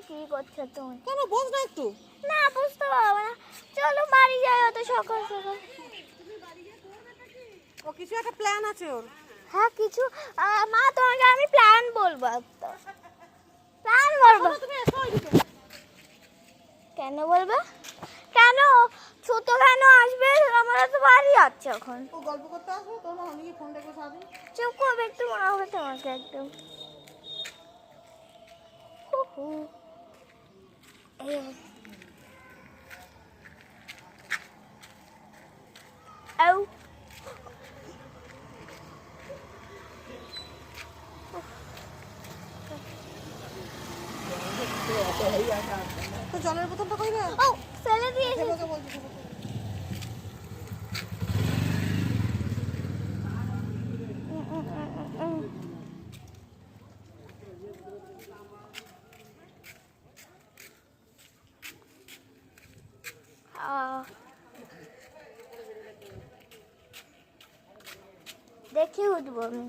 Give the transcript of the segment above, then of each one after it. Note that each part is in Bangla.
কি করছো তুমি? কেন বস না একটু? না বুঝতে পারবো না, চলো বাড়ি যাই, অত সকাল সকাল। ও কিছু একটা প্ল্যান আছে ওর। হ্যাঁ কিছু মা তোমাকে আমি প্ল্যান বলবো একটা। প্ল্যান বলবো? তুমি এসো ওইদিকে। কেন বলবে? কেন ছোট কেন আসবে? আমরা তো বাড়ি যাচ্ছি এখন। ও গল্প করতে আসবে, তোর মা অনেকে ফোন দেখবে সারাদিন। চুপ করবে একটু, মনে হবে তোমাকে একদম। হু আউ তো জলের বোতলটা কই রে? ও ফেলে দিয়েছি। সেবাকে বলছি সেবাকে। দেখে উঠবো আমি।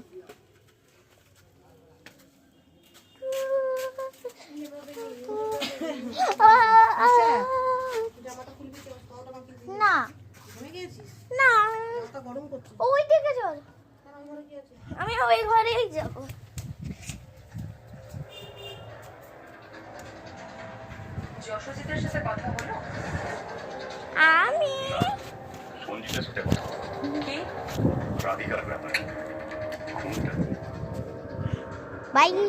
জামাটা খুলবি তো, পাওয়াটা বাকি আছে। না ঘুমিয়ে গিয়েছিস? না, মাথা গরম করছে। ওই দিকে চল, কেন ওই ঘরে কি আছে? আমি ওই ঘরেই যাবো। যশোজিতের সাথে কথা হলো? আমি সঞ্জিতের সাথে কথা বলো। কি? রাধিকার ব্যাপারে খুনটা বাই।